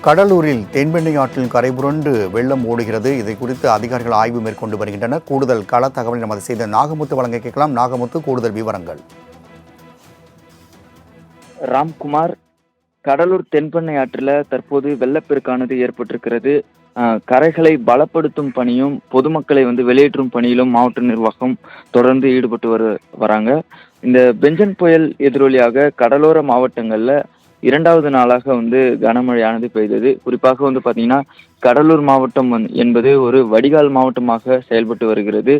கடலூரில் தென்பெண்ணை ஆற்றில் கரைபுரண்டு வெள்ளம் ஓடுகிறது. இதை குறித்து அதிகாரிகள் ஆய்வு மேற்கொண்டு வருகின்றனர். கூடுதல் கள தகவலை நமது செய்த நாகமுத்து வழங்க கேட்கலாம். நாகமுத்து, கூடுதல் விவரங்கள். ராம்குமார், கடலூர் தென்பெண்ணை ஆற்றில் தற்போது வெள்ளப்பெருக்கானது ஏற்பட்டிருக்கிறது. கரைகளை பலப்படுத்தும் பணியும் பொதுமக்களை வெளியேற்றும் பணியிலும் மாவட்ட நிர்வாகம் தொடர்ந்து ஈடுபட்டு வராங்க. இந்த பெஞ்சன் புயல் எதிரொலியாக கடலோர மாவட்டங்கள்ல இரண்டாவது நாளாக கனமழையானது பெய்தது. குறிப்பாக பார்த்தீங்கன்னா கடலூர் மாவட்டம் என்பது ஒரு வடிகால் மாவட்டமாக செயல்பட்டு வருகிறது.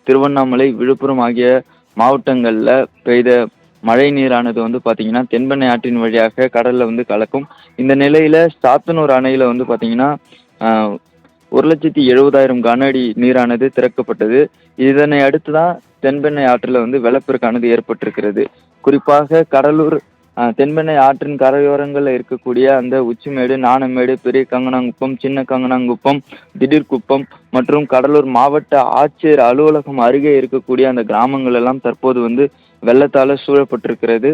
திருவண்ணாமலை, விழுப்புரம் ஆகிய மாவட்டங்கள்ல பெய்த மழை நீரானது பார்த்தீங்கன்னா தென்பெண்ணை ஆற்றின் வழியாக கடல்ல கலக்கும். இந்த நிலையில சாத்தனூர் அணையில பார்த்தீங்கன்னா 1,70,000 கன அடி நீரானது திறக்கப்பட்டது. இதனை அடுத்துதான் தென்பெண்ணை ஆற்றில் வெள்ளப்பெருக்கானது ஏற்பட்டிருக்கிறது. குறிப்பாக கடலூர் தென்பெண்ணை ஆற்றின் கரையோரங்களில் இருக்கக்கூடிய அந்த உச்சிமேடு, நாணமேடு, பெரிய கங்கனாங்குப்பம், சின்ன கங்கனாங்குப்பம், திடீர்குப்பம் மற்றும் கடலூர் மாவட்ட ஆட்சியர் அலுவலகம் அருகே இருக்கக்கூடிய அந்த கிராமங்கள் எல்லாம் தற்போது வெள்ளத்தால சூழப்பட்டிருக்கிறது.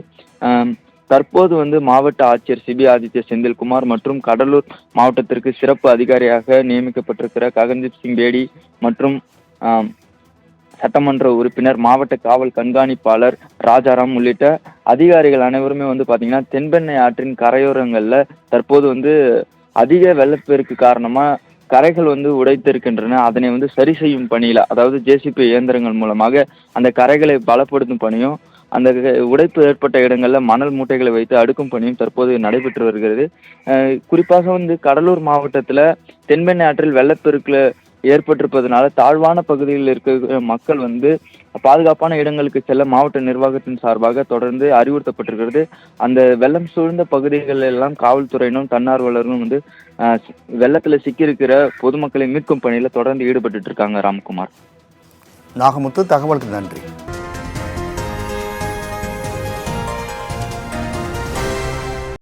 தற்போது மாவட்ட ஆட்சியர் சிபி ஆதித்ய செந்தில்குமார் மற்றும் கடலூர் மாவட்டத்திற்கு சிறப்பு அதிகாரியாக நியமிக்கப்பட்டிருக்கிற ககன்தீப் சிங் பேடி மற்றும் சட்டமன்ற உறுப்பினர், மாவட்ட காவல் கண்காணிப்பாளர் ராஜாராம் உள்ளிட்ட அதிகாரிகள் அனைவருமே பார்த்தீங்கன்னா தென்பெண்ணை ஆற்றின் கரையோரங்கள்ல தற்போது அதிக வெள்ளப்பெருக்கு காரணமா கரைகள் உடைத்திருக்கின்றன. அதனை சரி செய்யும் பணியில, அதாவது ஜேசிபி இயந்திரங்கள் மூலமாக அந்த கரைகளை பலப்படுத்தும் பணியும், அந்த உடைப்பு ஏற்பட்ட இடங்கள்ல மணல் மூட்டைகளை வைத்து அடுக்கும் பணியும் தற்போது நடைபெற்று வருகிறது. குறிப்பாக கடலூர் மாவட்டத்துல தென்பெண்ணை ஆற்றில் வெள்ளப்பெருக்குல ஏற்பட்டிருப்பதனால தாழ்வான பகுதிகளில் இருக்கிற மக்கள் பாதுகாப்பான இடங்களுக்கு செல்ல மாவட்ட நிர்வாகத்தின் சார்பாக தொடர்ந்து அறிவுறுத்தப்பட்டிருக்கிறது. அந்த வெள்ளம் சூழ்ந்த பகுதிகளில் எல்லாம் காவல்துறையினரும் தன்னார்வலரும் வெள்ளத்துல சிக்கியிருக்கிற பொதுமக்களை மீட்கும் பணியில தொடர்ந்து ஈடுபட்டு இருக்காங்க. ராம்குமார். நாகமுத்து, தகவலுக்கு நன்றி.